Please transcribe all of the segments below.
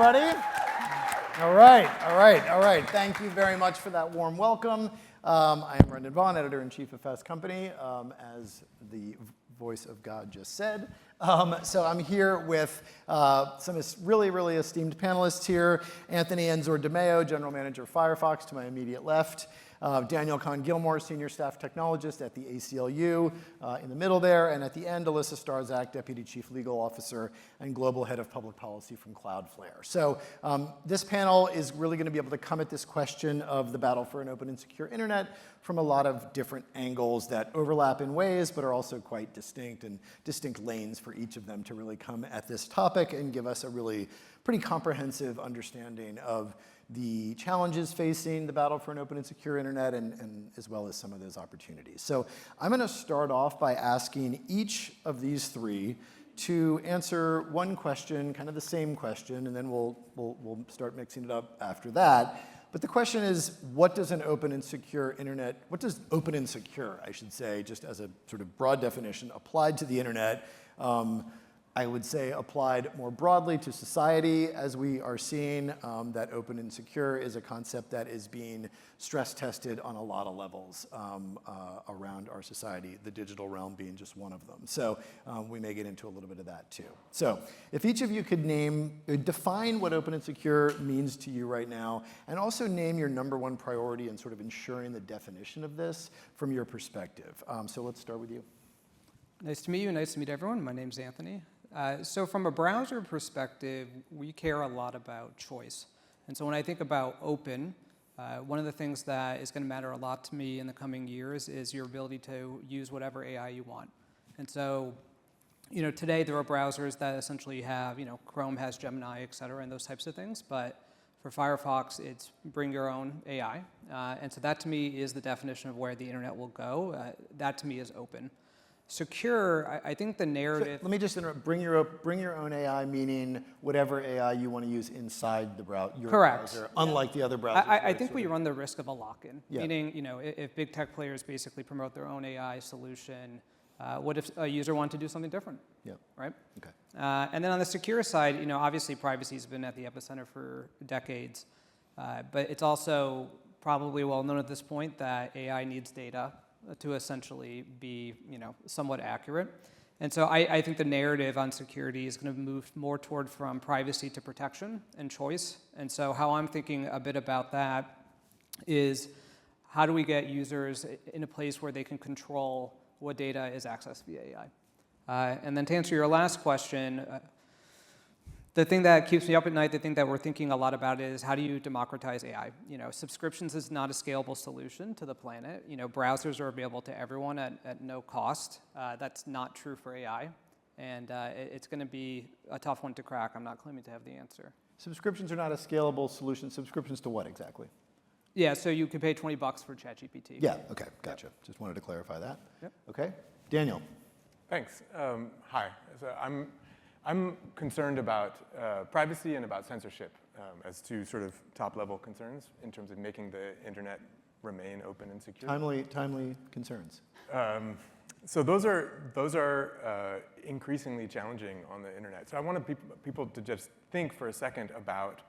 everybody. All right. Thank you very much for that warm welcome. I am Brendan Vaughan, editor-in-chief of Fast Company, as the voice of God just said. So I'm here with some really esteemed panelists here. Anthony Enzor-DeMeo, general manager of Firefox, to my immediate left. Daniel Kahn Gillmor, senior staff technologist at the ACLU, in the middle there. And at the end, Alissa Starzak, deputy chief legal officer and global head of public policy from Cloudflare. So this panel is really going to be able to come at this question of the battle for an open and secure internet from a lot of different angles that overlap in ways, but are also quite distinct, and distinct lanes for each of them to really come at this topic and give us a really pretty comprehensive understanding of the challenges facing the battle for an open and secure internet, and as well as some of those opportunities. So I'm going to start off by asking each of these three to answer one question, kind of the same question, and then we'll start mixing it up after that. But the question is, what does an open and secure internet, what does open and secure, I should say, just as a sort of broad definition, applied to the internet? I would say applied more broadly to society, as we are seeing that open and secure is a concept that is being stress tested on a lot of levels around our society, the digital realm being just one of them. So we may get into a little bit of that too. So if each of you could define what open and secure means to you right now, and also name your #1 priority in sort of ensuring the definition of this from your perspective. So let's start with you. Nice to meet you. Nice to meet everyone. My name's Anthony. So from a browser perspective, we care a lot about choice. And so when I think about open, one of the things that is going to matter a lot to me in the coming years is your ability to use whatever AI you want. And so, today there are browsers that essentially have, Chrome has Gemini, et cetera, and those types of things. But for Firefox, it's bring your own AI. And so that to me is the definition of where the internet will go. That to me is open. Secure, I think the narrative. So let me just interrupt. Bring your own AI, meaning whatever AI you want to use inside the your browser, unlike the other browsers. I think we run the risk of a lock-in, meaning if big tech players basically promote their own AI solution, what if a user wanted to do something different? Yeah. Right. Okay. And then on the secure side, obviously privacy has been at the epicenter for decades, but it's also probably well known at this point that AI needs data to essentially be, somewhat accurate. And so I think the narrative on security is going to move more toward from privacy to protection and choice. And so how I'm thinking a bit about that is how do we get users in a place where they can control what data is accessed via AI? And then to answer your last question, the thing that keeps me up at night, the thing that we're thinking a lot about is how do you democratize AI? Subscriptions is not a scalable solution to the planet. Browsers are available to everyone at no cost. That's not true for AI. And it's going to be a tough one to crack. I'm not claiming to have the answer. Subscriptions are not a scalable solution. Subscriptions to what exactly? Yeah, so you could pay $20 for ChatGPT. Yeah, okay, gotcha. Yep. Just wanted to clarify that. Yep. Okay, Daniel. Thanks. Hi. So I'm concerned about privacy and about censorship as two sort of top-level concerns in terms of making the internet remain open and secure. Timely concerns. So those are increasingly challenging on the internet. So I want people to just think for a second about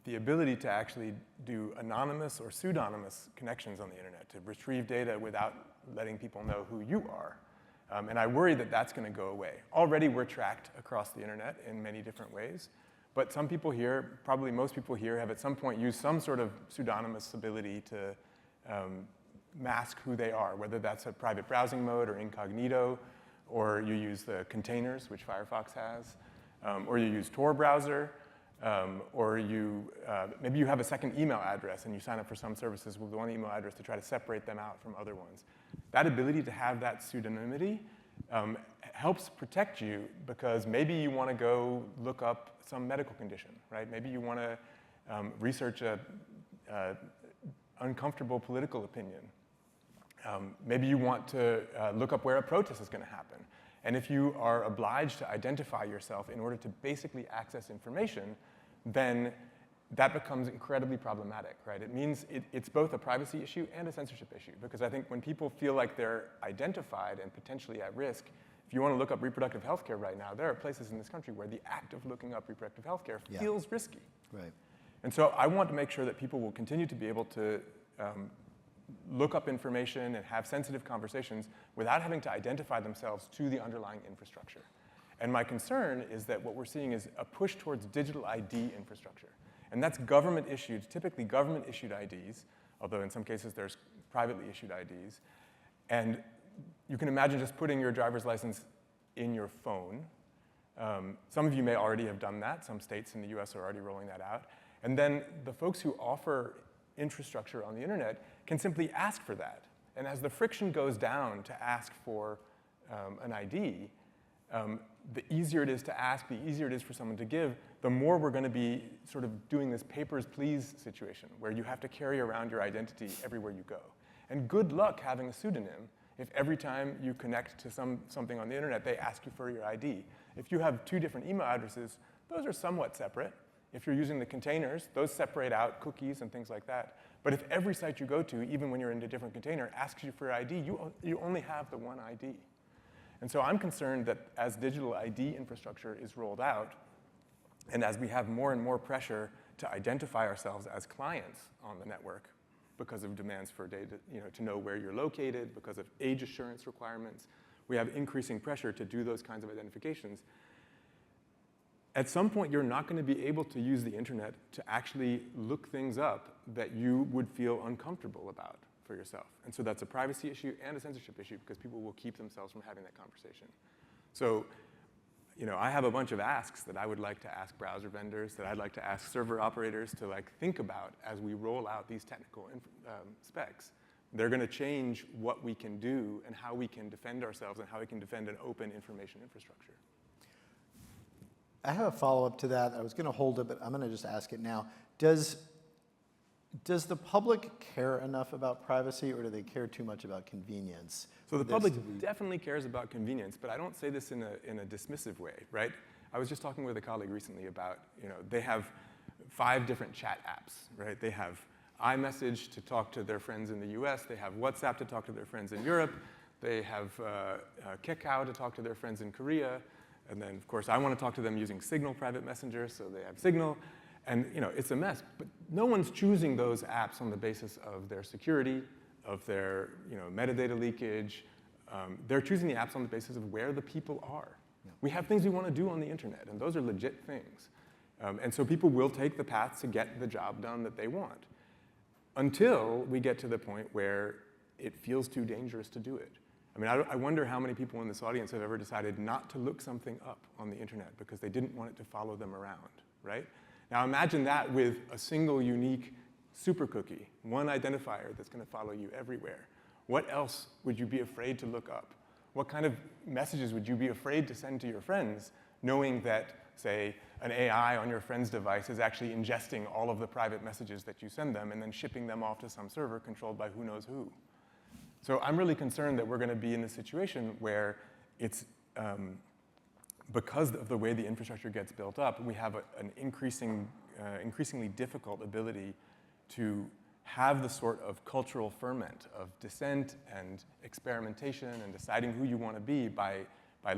the ability to actually do anonymous or pseudonymous connections on the internet, to retrieve data without letting people know who you are. And I worry that that's going to go away. Already we're tracked across the internet in many different ways. But some people here, probably most people here, have at some point used some sort of pseudonymous ability to mask who they are, whether that's a private browsing mode or incognito, or you use the containers, which Firefox has, or you use Tor browser, or maybe you have a second email address and you sign up for some services with one email address to try to separate them out from other ones. That ability to have that pseudonymity helps protect you because maybe you want to go look up some medical condition, right? Maybe you want to research a uncomfortable political opinion. Maybe you want to look up where a protest is going to happen. And if you are obliged to identify yourself in order to basically access information, then that becomes incredibly problematic, right? It means it's both a privacy issue and a censorship issue, because I think when people feel like they're identified and potentially at risk, If you want to look up reproductive health care right now, there are places in this country where the act of looking up reproductive health care feels risky. Right. And so I want to make sure that people will continue to be able to look up information and have sensitive conversations without having to identify themselves to the underlying infrastructure. And my concern is that what we're seeing is a push towards digital ID infrastructure. And that's government issued, typically government issued IDs, although in some cases there's privately issued IDs. And you can imagine just putting your driver's license in your phone. Some of you may already have done that. Some states in the US are already rolling that out. And then the folks who offer infrastructure on the internet can simply ask for that. And as the friction goes down to ask for an ID, the easier it is to ask, the easier it is for someone to give, the more we're going to be sort of doing this papers, please situation, where you have to carry around your identity everywhere you go. And good luck having a pseudonym if every time you connect to something on the internet, they ask you for your ID. If you have 2 different email addresses, those are somewhat separate. If you're using the containers, those separate out cookies and things like that. But if every site you go to, even when you're in a different container, asks you for your ID, you only have the one ID. And so I'm concerned that as digital ID infrastructure is rolled out, and as we have more and more pressure to identify ourselves as clients on the network because of demands for data, to know where you're located, because of age assurance requirements, we have increasing pressure to do those kinds of identifications. At some point, you're not going to be able to use the internet to actually look things up that you would feel uncomfortable about for yourself. And so that's a privacy issue and a censorship issue because people will keep themselves from having that conversation. So, I have a bunch of asks that I would like to ask browser vendors, that I'd like to ask server operators to think about as we roll out these technical specs. They're going to change what we can do and how we can defend ourselves and how we can defend an open information infrastructure. I have a follow-up to that. I was going to hold it, but I'm going to just ask it now. Does the public care enough about privacy, or do they care too much about convenience? So the public definitely cares about convenience, but I don't say this in a dismissive way, right? I was just talking with a colleague recently about, they have 5 different chat apps, right? They have iMessage to talk to their friends in the US. They have WhatsApp to talk to their friends in Europe. They have Kakao to talk to their friends in Korea. And then, of course, I want to talk to them using Signal private messenger, so they have Signal. And it's a mess. But no one's choosing those apps on the basis of their security, of their metadata leakage. They're choosing the apps on the basis of where the people are. Yeah. We have things we want to do on the internet, and those are legit things. And so people will take the paths to get the job done that they want, until we get to the point where it feels too dangerous to do it. I mean, I wonder how many people in this audience have ever decided not to look something up on the internet because they didn't want it to follow them around, right? Now imagine that with a single unique super cookie, one identifier that's going to follow you everywhere. What else would you be afraid to look up? What kind of messages would you be afraid to send to your friends, knowing that, say, an AI on your friend's device is actually ingesting all of the private messages that you send them and then shipping them off to some server controlled by who knows who? So I'm really concerned that we're going to be in a situation where it's, because of the way the infrastructure gets built up, we have an increasingly difficult ability to have the sort of cultural ferment of dissent and experimentation and deciding who you want to be by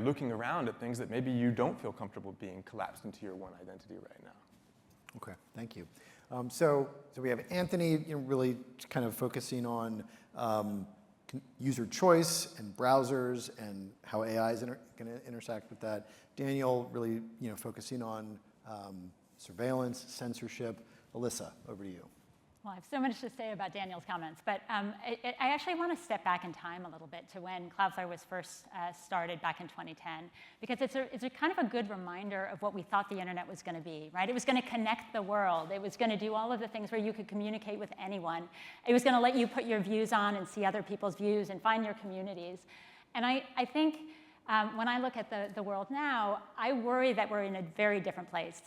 looking around at things that maybe you don't feel comfortable being collapsed into your one identity right now. Okay, thank you. So we have Anthony really kind of focusing on user choice and browsers and how AI is going to intersect with that. Daniel really focusing on surveillance, censorship. Alissa, over to you. Well, I have so much to say about Daniel's comments, but I actually want to step back in time a little bit to when Cloudflare was first started back in 2010, because it's a kind of a good reminder of what we thought the internet was going to be, right? It was going to connect the world. It was going to do all of the things where you could communicate with anyone. It was going to let you put your views on and see other people's views and find your communities. And I think when I look at the world now, I worry that we're in a very different place.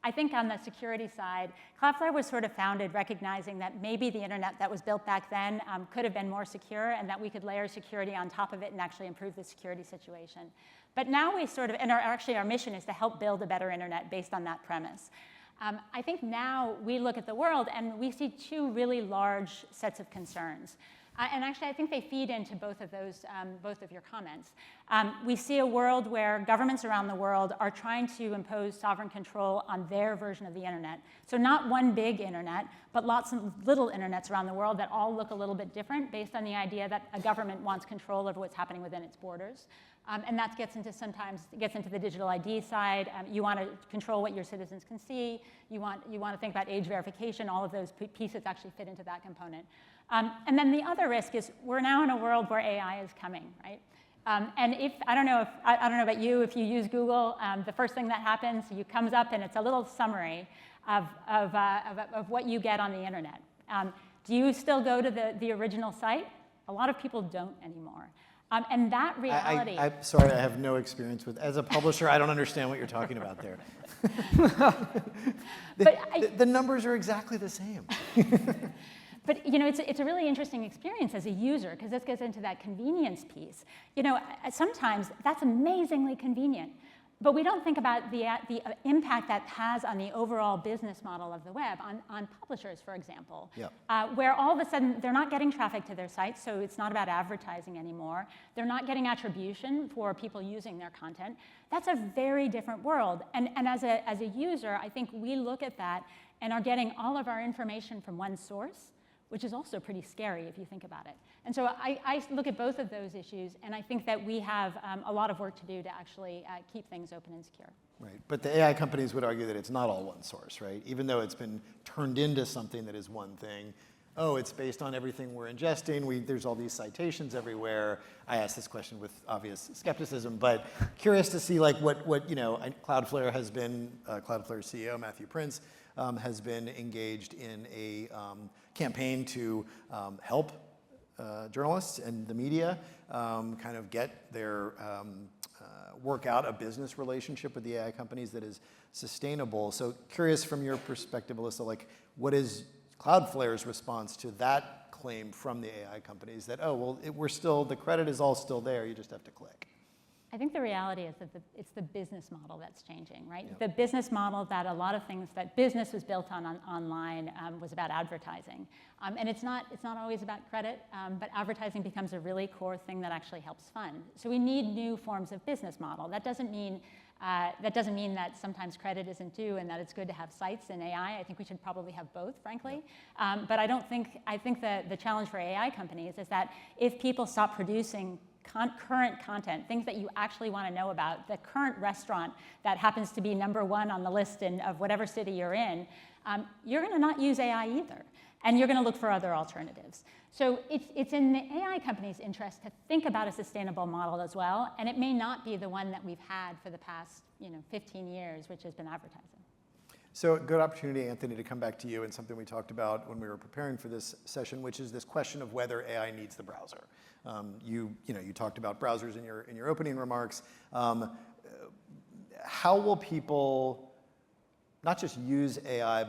I think on the security side, Cloudflare was sort of founded recognizing that maybe the internet that was built back then could have been more secure and that we could layer security on top of it and actually improve the security situation. But now we sort of, and our mission is to help build a better internet based on that premise. I think now we look at the world and we see 2 really large sets of concerns. And actually, I think they feed into both of those, both of your comments. We see a world where governments around the world are trying to impose sovereign control on their version of the internet. So not one big internet, but lots of little internets around the world that all look a little bit different based on the idea that a government wants control over what's happening within its borders. And that sometimes gets into the digital ID side. You want to control what your citizens can see. You want to think about age verification. All of those pieces actually fit into that component. And then the other risk is we're now in a world where AI is coming, right? And I don't know about you, if you use Google, the first thing that happens, comes up and it's a little summary of what you get on the internet. Do you still go to the original site? A lot of people don't anymore. And that reality. I'm sorry, I have no experience with. As a publisher, I don't understand what you're talking about there. The numbers are exactly the same. But it's a really interesting experience as a user, because this gets into that convenience piece. Sometimes that's amazingly convenient, but we don't think about the impact that has on the overall business model of the web, on publishers, for example, Yep. Where all of a sudden they're not getting traffic to their site, so it's not about advertising anymore. They're not getting attribution for people using their content. That's a very different world. And as a user, I think we look at that and are getting all of our information from one source, which is also pretty scary if you think about it. And so I look at both of those issues, and I think that we have a lot of work to do to actually keep things open and secure. Right, but the AI companies would argue that it's not all one source, right? Even though it's been turned into something that is one thing. Oh, it's based on everything we're ingesting. There's all these citations everywhere. I asked this question with obvious skepticism, but curious to see like what Cloudflare has been, Cloudflare CEO Matthew Prince has been engaged in a campaign to help journalists and the media kind of get their work out a business relationship with the AI companies that is sustainable. So curious from your perspective, Alissa, like what is Cloudflare's response to that claim from the AI companies that, oh, well, the credit is all still there, you just have to click? I think the reality is that it's the business model that's changing, right? Yep. The business model that a lot of things that business was built on online was about advertising. And it's not always about credit, but advertising becomes a really core thing that actually helps fund. So we need new forms of business model. That doesn't mean that sometimes credit isn't due and that it's good to have sites in AI. I think we should probably have both, frankly. But I think that the challenge for AI companies is that if people stop producing current content, things that you actually want to know about, the current restaurant that happens to be #1 on the list of whatever city you're in, you're going to not use AI either. And you're going to look for other alternatives. So it's in the AI company's interest to think about a sustainable model as well, and it may not be the one that we've had for the past 15 years, which has been advertising. So a good opportunity, Anthony, to come back to you and something we talked about when we were preparing for this session, which is this question of whether AI needs the browser. You talked about browsers in your opening remarks. How will people not just use AI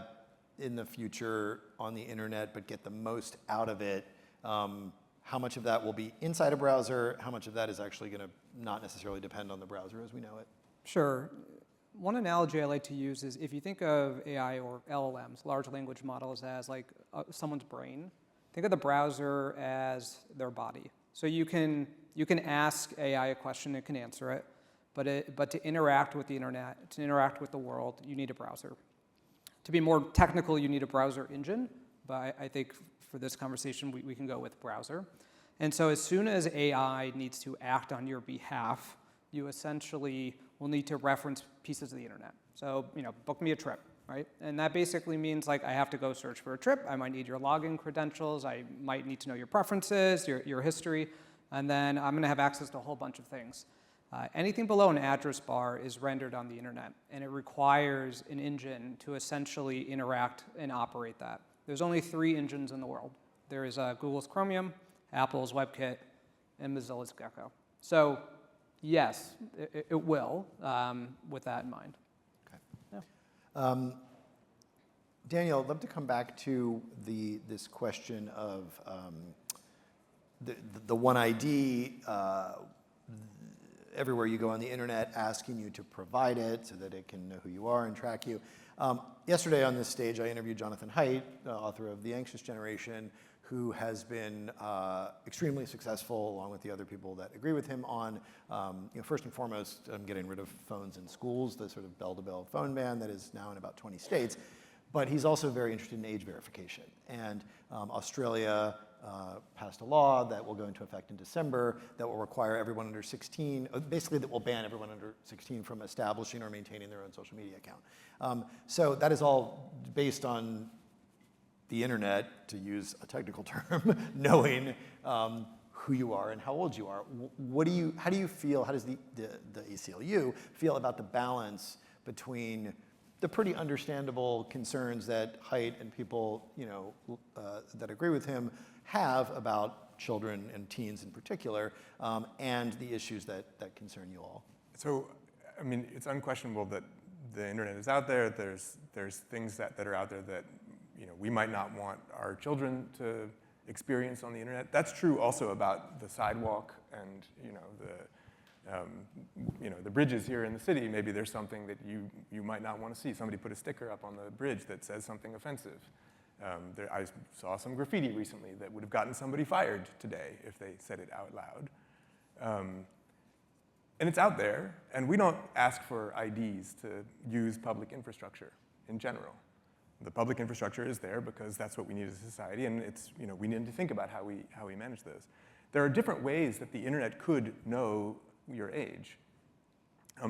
in the future on the internet, but get the most out of it? How much of that will be inside a browser? How much of that is actually going to not necessarily depend on the browser as we know it? Sure. One analogy I like to use is if you think of AI or LLMs, large language models, as like someone's brain, think of the browser as their body. So you can ask AI a question, it can answer it, but to interact with the internet, to interact with the world, you need a browser. To be more technical, you need a browser engine, but I think for this conversation, we can go with browser. And so as soon as AI needs to act on your behalf, you essentially will need to reference pieces of the internet. So, book me a trip, right? And that basically means like I have to go search for a trip. I might need your login credentials. I might need to know your preferences, your history. And then I'm going to have access to a whole bunch of things. Anything below an address bar is rendered on the internet, and it requires an engine to essentially interact and operate that. There's only 3 engines in the world. There is Google's Chromium, Apple's WebKit, and Mozilla's Gecko. So yes, it will, with that in mind. Okay. Yeah. Daniel, I'd love to come back to this question of the one ID everywhere you go on the internet asking you to provide it so that it can know who you are and track you. Yesterday on this stage, I interviewed Jonathan Haidt, the author of The Anxious Generation, who has been extremely successful, along with the other people that agree with him, on, first and foremost, getting rid of phones in schools, the sort of bell-to-bell phone ban that is now in about 20 states. But he's also very interested in age verification. And Australia passed a law that will go into effect in December that will require everyone under 16, basically that will ban everyone under 16 from establishing or maintaining their own social media account. So that is all based on the internet, to use a technical term, knowing who you are and how old you are. How do you feel, how does the ACLU feel about the balance between the pretty understandable concerns that Haidt and people that agree with him have about children and teens in particular, and the issues that concern you all? So, I mean, it's unquestionable that the internet is out there. There's things that are out there that we might not want our children to experience on the internet. That's true also about the sidewalk and the bridges here in the city. Maybe there's something that you might not want to see. Somebody put a sticker up on the bridge that says something offensive. I saw some graffiti recently that would have gotten somebody fired today if they said it out loud. And it's out there, and we don't ask for IDs to use public infrastructure in general. The public infrastructure is there because that's what we need as a society, and we need to think about how we manage those. There are different ways that the internet could know your age.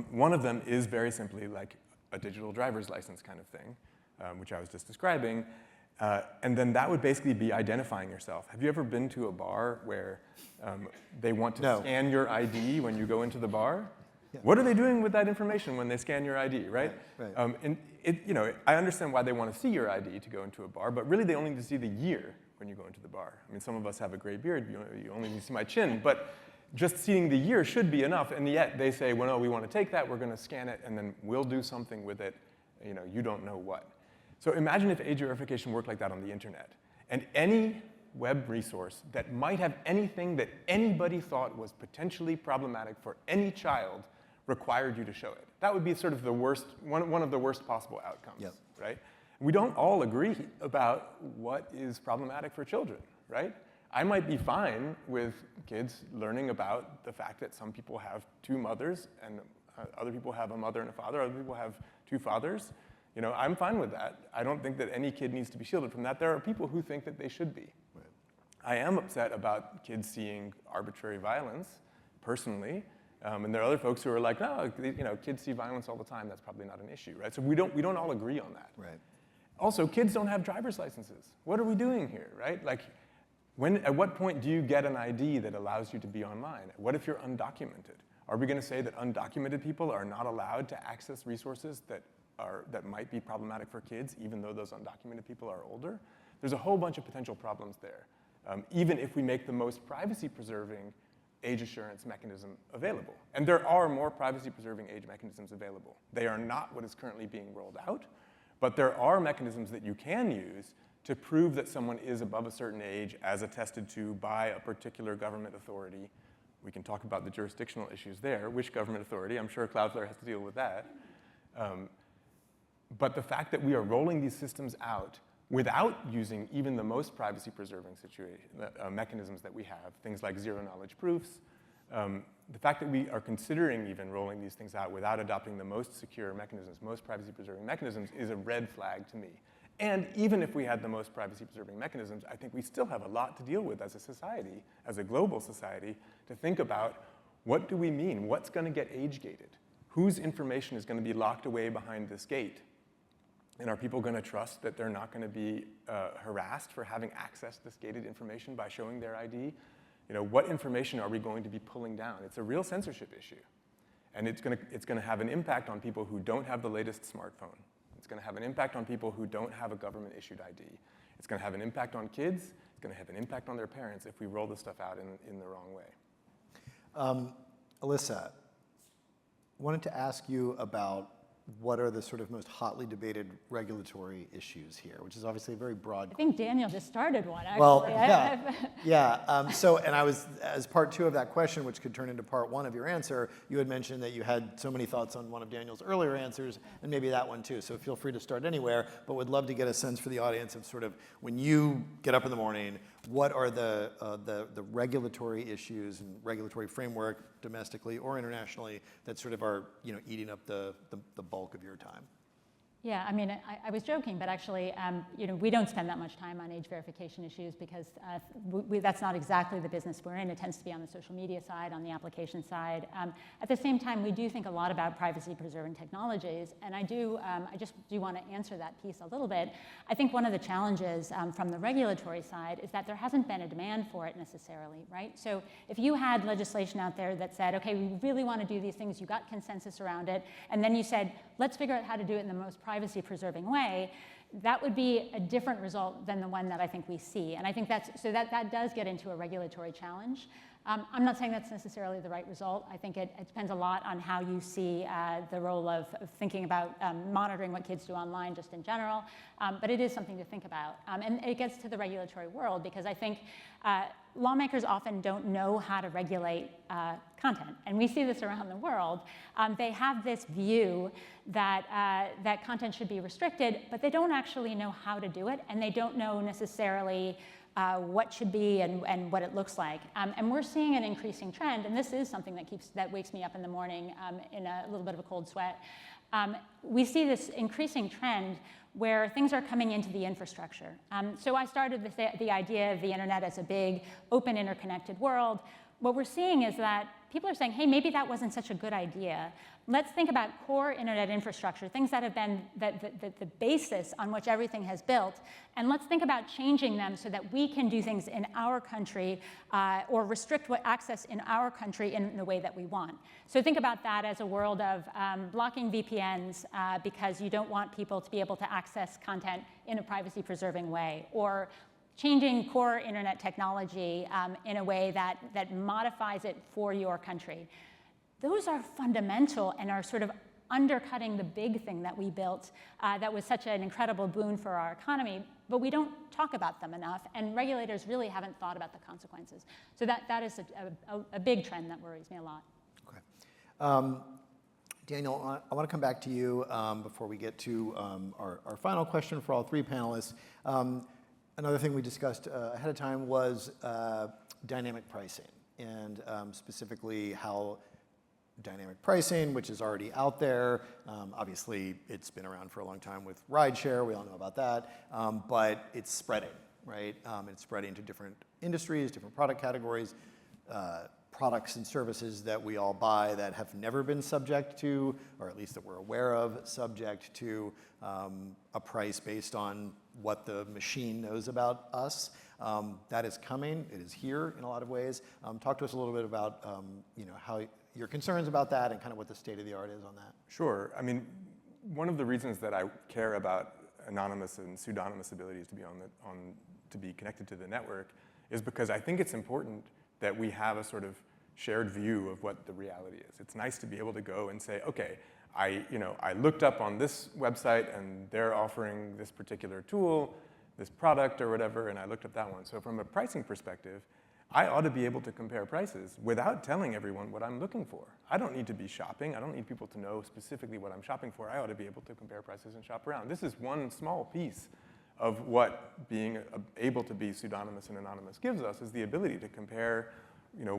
One of them is very simply like a digital driver's license kind of thing, which I was just describing. And then that would basically be identifying yourself. Have you ever been to a bar where they want to scan your ID when you go into the bar? Yeah. What are they doing with that information when they scan your ID, right? Right. And I understand why they want to see your ID to go into a bar, but really they only need to see the year when you go into the bar. I mean, some of us have a gray beard. You only need to see my chin, but just seeing the year should be enough. And yet they say, well, no, we want to take that, we're going to scan it, and then we'll do something with it. You don't know what. So imagine if age verification worked like that on the internet. And any web resource that might have anything that anybody thought was potentially problematic for any child required you to show it. That would be sort of the worst, one of the worst possible outcomes, yep. Right? We don't all agree about what is problematic for children, right? I might be fine with kids learning about the fact that some people have two mothers and other people have a mother and a father, other people have two fathers. I'm fine with that. I don't think that any kid needs to be shielded from that. There are people who think that they should be. Right. I am upset about kids seeing arbitrary violence, personally. And there are other folks who are like, no, kids see violence all the time. That's probably not an issue, right? So we don't all agree on that. Right. Also, kids don't have driver's licenses. What are we doing here, right? Like, at what point do you get an ID that allows you to be online? What if you're undocumented? Are we going to say that undocumented people are not allowed to access resources that might be problematic for kids, even though those undocumented people are older? There's a whole bunch of potential problems there, even if we make the most privacy-preserving age assurance mechanism available. And there are more privacy-preserving age mechanisms available. They are not what is currently being rolled out, but there are mechanisms that you can use to prove that someone is above a certain age as attested to by a particular government authority. We can talk about the jurisdictional issues there. Which government authority? I'm sure Cloudflare has to deal with that. But the fact that we are rolling these systems out without using even the most privacy-preserving mechanisms that we have, things like zero-knowledge proofs, the fact that we are considering even rolling these things out without adopting the most secure mechanisms, most privacy-preserving mechanisms, is a red flag to me. And even if we had the most privacy-preserving mechanisms, I think we still have a lot to deal with as a society, as a global society, to think about what do we mean? What's going to get age-gated? Whose information is going to be locked away behind this gate? And are people going to trust that they're not going to be harassed for having access to this gated information by showing their ID? What information are we going to be pulling down? It's a real censorship issue. And it's going to have an impact on people who don't have the latest smartphone. It's going to have an impact on people who don't have a government-issued ID. It's going to have an impact on kids. It's going to have an impact on their parents if we roll this stuff out in the wrong way. Alissa, I wanted to ask you about what are the sort of most hotly debated regulatory issues here, which is obviously a very broad. I think Daniel just started one, actually. Well, yeah. So, and I was, as part 2 of that question, which could turn into part 1 of your answer, you had mentioned that you had so many thoughts on one of Daniel's earlier answers, and maybe that one too. So feel free to start anywhere, but would love to get a sense for the audience of sort of when you get up in the morning, what are the regulatory issues and regulatory framework, domestically or internationally, that sort of are eating up the bulk of your time? Yeah, I mean, I was joking, but actually, we don't spend that much time on age verification issues because that's not exactly the business we're in. It tends to be on the social media side, on the application side. At the same time, we do think a lot about privacy-preserving technologies, and I just do want to answer that piece a little bit. I think one of the challenges from the regulatory side is that there hasn't been a demand for it necessarily, right? So if you had legislation out there that said, okay, we really want to do these things, you got consensus around it, and then you said, let's figure out how to do it in the most privacy-preserving way, that would be a different result than the one that I think we see. And I think that does get into a regulatory challenge. I'm not saying that's necessarily the right result. I think it depends a lot on how you see the role of thinking about monitoring what kids do online just in general. But it is something to think about. And it gets to the regulatory world because I think lawmakers often don't know how to regulate content. And we see this around the world. They have this view that content should be restricted, but they don't actually know how to do it. And they don't know necessarily what should be and what it looks like. And we're seeing an increasing trend, and this is something that wakes me up in the morning in a little bit of a cold sweat. We see this increasing trend where things are coming into the infrastructure. So I started with the idea of the internet as a big, open, interconnected world. What we're seeing is that people are saying, hey, maybe that wasn't such a good idea. Let's think about core internet infrastructure, things that have been the basis on which everything has built, and let's think about changing them so that we can do things in our country or restrict what access in our country in the way that we want. So think about that as a world of blocking VPNs because you don't want people to be able to access content in a privacy-preserving way, or changing core internet technology in a way that modifies it for your country. Those are fundamental and are sort of undercutting the big thing that we built that was such an incredible boon for our economy, but we don't talk about them enough, and regulators really haven't thought about the consequences. So that is a big trend that worries me a lot. Okay. Daniel, I want to come back to you before we get to our final question for all 3 panelists. Another thing we discussed ahead of time was dynamic pricing, and specifically how dynamic pricing, which is already out there. Obviously, it's been around for a long time with rideshare. We all know about that. But it's spreading, right? It's spreading to different industries, different product categories, products and services that we all buy that have never been subject to, or at least that we're aware of, subject to a price based on what the machine knows about us. That is coming. It is here in a lot of ways. Talk to us a little bit about how your concerns about that and kind of what the state of the art is on that. Sure. I mean, one of the reasons that I care about anonymous and pseudonymous abilities to be connected to the network is because I think it's important that we have a sort of shared view of what the reality is. It's nice to be able to go and say, okay, I looked up on this website and they're offering this particular tool, this product or whatever, and I looked up that one. So from a pricing perspective, I ought to be able to compare prices without telling everyone what I'm looking for. I don't need to be shopping. I don't need people to know specifically what I'm shopping for. I ought to be able to compare prices and shop around. This is one small piece of what being able to be pseudonymous and anonymous gives us, is the ability to compare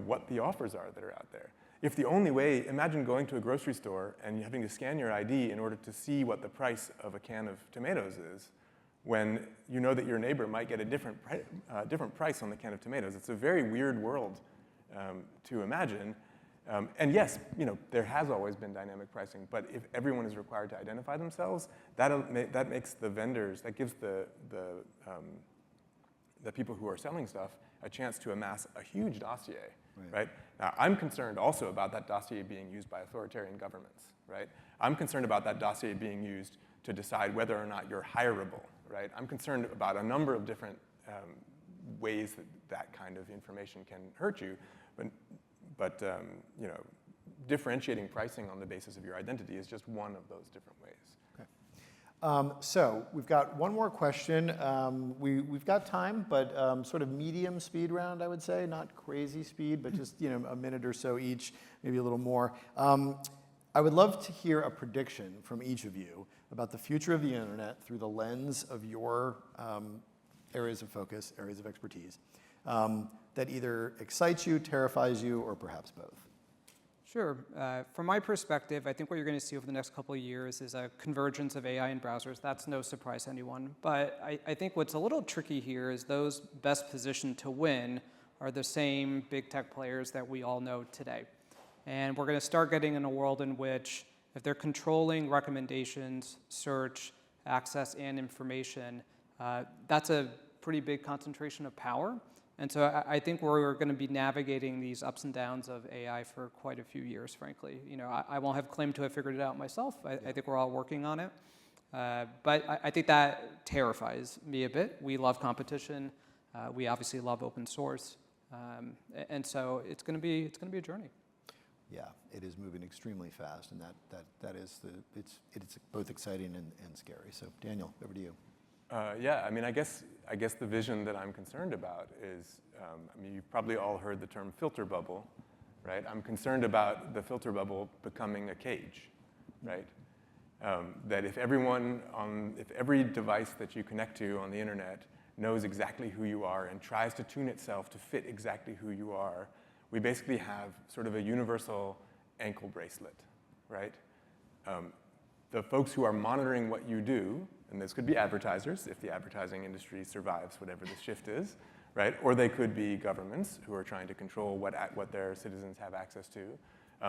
what the offers are that are out there. If the only way, imagine going to a grocery store and having to scan your ID in order to see what the price of a can of tomatoes is, when you know that your neighbor might get a different price on the can of tomatoes. It's a very weird world to imagine. And yes, there has always been dynamic pricing, but if everyone is required to identify themselves, that makes the vendors, that gives the people who are selling stuff a chance to amass a huge dossier, right? Now, I'm concerned also about that dossier being used by authoritarian governments, right? I'm concerned about that dossier being used to decide whether or not you're hireable, right? I'm concerned about a number of different ways that kind of information can hurt you, but differentiating pricing on the basis of your identity is just one of those different ways. So we've got one more question. We've got time, but sort of medium speed round, I would say. Not crazy speed, but just a minute or so each, maybe a little more. I would love to hear a prediction from each of you about the future of the internet through the lens of your areas of focus, areas of expertise, that either excites you, terrifies you, or perhaps both. Sure. From my perspective, I think what you're going to see over the next couple of years is a convergence of AI in browsers. That's no surprise to anyone. But I think what's a little tricky here is those best positioned to win are the same big tech players that we all know today. And we're going to start getting in a world in which if they're controlling recommendations, search, access, and information, that's a pretty big concentration of power. And so I think we're going to be navigating these ups and downs of AI for quite a few years, frankly. I won't have claimed to have figured it out myself. I think we're all working on it. But I think that terrifies me a bit. We love competition. We obviously love open source. And so it's going to be a journey. Yeah, it is moving extremely fast, and that is it's both exciting and scary. So Daniel, over to you. Yeah, I mean, I guess the vision that I'm concerned about is, I mean, you've probably all heard the term filter bubble, right? I'm concerned about the filter bubble becoming a cage, right? That if every device that you connect to on the internet knows exactly who you are and tries to tune itself to fit exactly who you are, we basically have sort of a universal ankle bracelet, right? The folks who are monitoring what you do, and this could be advertisers, if the advertising industry survives whatever this shift is, right? Or they could be governments who are trying to control what their citizens have access to.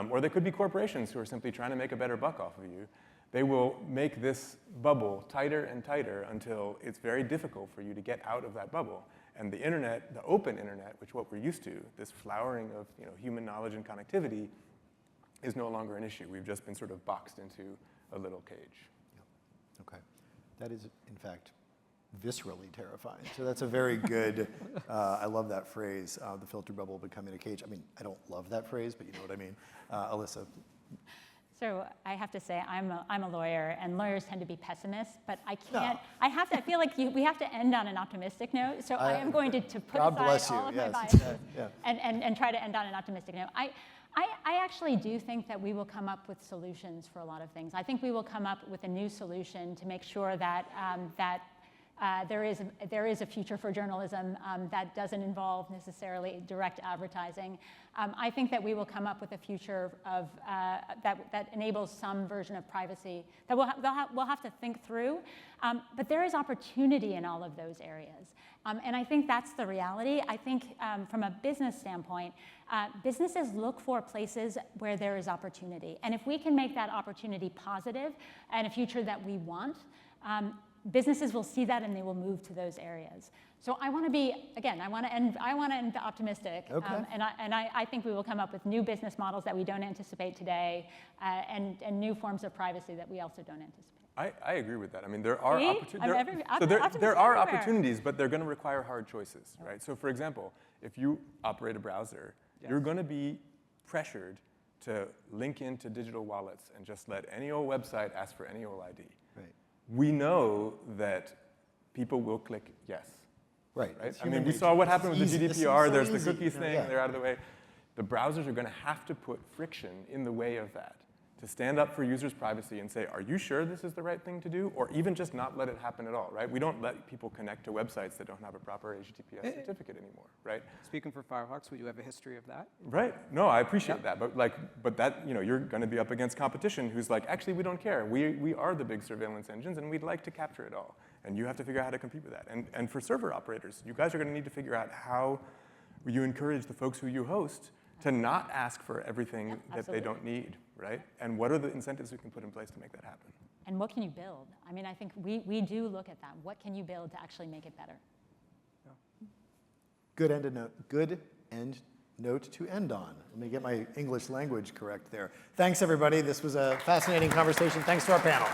Or they could be corporations who are simply trying to make a better buck off of you. They will make this bubble tighter and tighter until it's very difficult for you to get out of that bubble. And the internet, the open internet, which what we're used to, this flowering of human knowledge and connectivity, is no longer an issue. We've just been sort of boxed into a little cage. Yep. Okay. That is, in fact, viscerally terrifying. So that's a very good, I love that phrase, the filter bubble becoming a cage. I mean, I don't love that phrase, but you know what I mean. Alissa. So I have to say, I'm a lawyer, and lawyers tend to be pessimists, but I can't. No. I feel like we have to end on an optimistic note. So I am going to put aside all of my biases and try to end on an optimistic note. I actually do think that we will come up with solutions for a lot of things. I think we will come up with a new solution to make sure that there is a future for journalism that doesn't involve necessarily direct advertising. I think that we will come up with a future of that enables some version of privacy that we'll have to think through. But there is opportunity in all of those areas. And I think that's the reality. I think from a business standpoint, businesses look for places where there is opportunity. And if we can make that opportunity positive and a future that we want, businesses will see that and they will move to those areas. So I want to be, again, I want to end optimistic. Okay. And I think we will come up with new business models that we don't anticipate today and new forms of privacy that we also don't anticipate. I agree with that. I mean, there are opportunities, but they're going to require hard choices, right? So for example, if you operate a browser, you're going to be pressured to link into digital wallets and just let any old website ask for any old ID. Right. We know that people will click yes. Right. I mean, we saw what happened with the GDPR. So there's easy. the cookies thing. They're out of the way. The browsers are going to have to put friction in the way of that to stand up for users' privacy and say, are you sure this is the right thing to do? Or even just not let it happen at all, right? We don't let people connect to websites that don't have a proper HTTPS certificate anymore, right? Speaking for Firefox, we do have a history of that. Right. No, I appreciate that. But that, you're going to be up against competition who's like, actually, we don't care. We are the big surveillance engines, and we'd like to capture it all. And you have to figure out how to compete with that. And for server operators, you guys are going to need to figure out how you encourage the folks who you host to not ask for everything that they don't need, right? And what are the incentives we can put in place to make that happen? And what can you build? I mean, I think we do look at that. What can you build to actually make it better? Yeah. Good end note to end on. Let me get my English language correct there. Thanks, everybody. This was a fascinating conversation. Thanks to our panel.